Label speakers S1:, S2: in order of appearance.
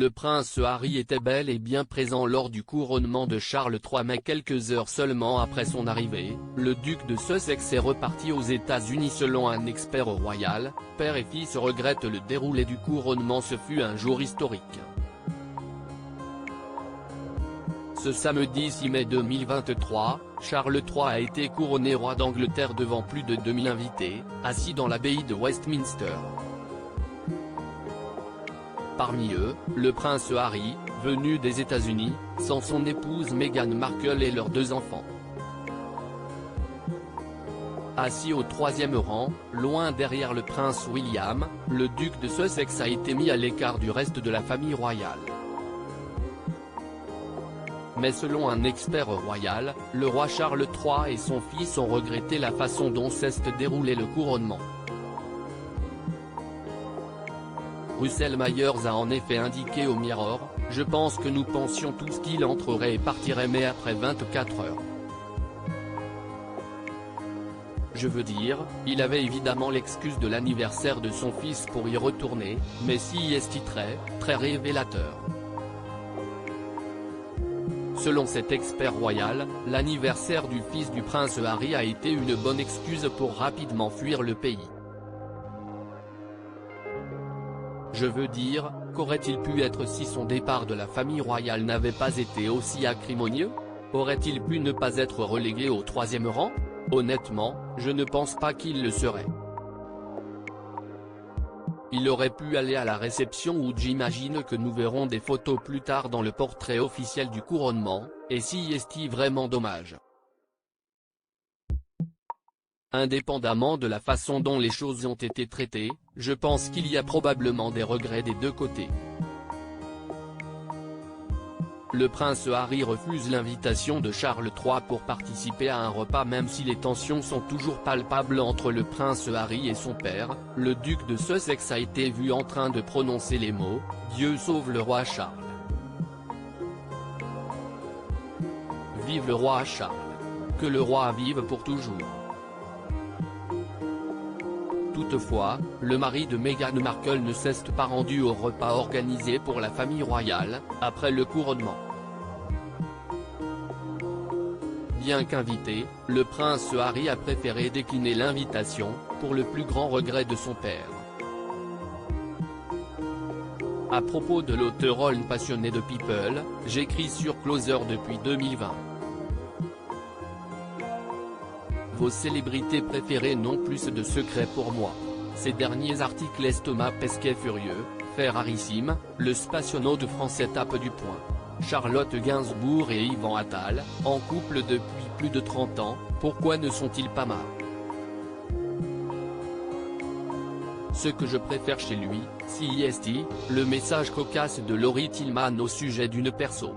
S1: le prince Harry était bel et bien présent lors du couronnement de Charles III, mais quelques heures seulement après son arrivée, le duc de Sussex est reparti aux États-Unis. Selon un expert royal, père et fils regrettent le déroulé du couronnement. Ce fut un jour historique. Ce samedi 6 mai 2023, Charles III a été couronné roi d'Angleterre devant plus de 2000 invités, assis dans l'abbaye de Westminster. Parmi eux, le prince Harry, venu des États-Unis, sans son épouse Meghan Markle et leurs 2 enfants. Assis au 3e rang, loin derrière le prince William, le duc de Sussex a été mis à l'écart du reste de la famille royale. Mais selon un expert royal, le roi Charles III et son fils ont regretté la façon dont s'est déroulé le couronnement. Russell Myers a en effet indiqué au Mirror: « Je pense que nous pensions tous qu'il entrerait et partirait, mais après 24 heures. Je veux dire, il avait évidemment l'excuse de l'anniversaire de son fils pour y retourner, mais si est très révélateur. » Selon cet expert royal, l'anniversaire du fils du prince Harry a été une bonne excuse pour rapidement fuir le pays. Je veux dire, qu'aurait-il pu être si son départ de la famille royale n'avait pas été aussi acrimonieux? Aurait-il pu ne pas être relégué au 3e rang? Honnêtement, je ne pense pas qu'il le serait. Il aurait pu aller à la réception, où j'imagine que nous verrons des photos plus tard dans le portrait officiel du couronnement, et si est vraiment dommage. Indépendamment de la façon dont les choses ont été traitées, je pense qu'il y a probablement des regrets des 2 côtés. Le prince Harry refuse l'invitation de Charles III pour participer à un repas, même si les tensions sont toujours palpables entre le prince Harry et son père. Le duc de Sussex a été vu en train de prononcer les mots « Dieu sauve le roi Charles ». Vive le roi Charles. Que le roi vive pour toujours. Toutefois, le mari de Meghan Markle ne s'est pas rendu au repas organisé pour la famille royale, après le couronnement. Bien qu'invité, le prince Harry a préféré décliner l'invitation, pour le plus grand regret de son père. À propos de l'auteur passionné de People, j'écris sur Closer depuis 2020. Vos célébrités préférées n'ont plus de secrets pour moi. Ces derniers articles, Thomas Pesquet furieux, Ferrarissime, le spationaute français tape du poing. Charlotte Gainsbourg et Yvan Attal, en couple depuis plus de 30 ans, pourquoi ne sont-ils pas mariés? Ce que je préfère chez lui, c'est le message cocasse de Laurie Tillman au sujet d'une perso.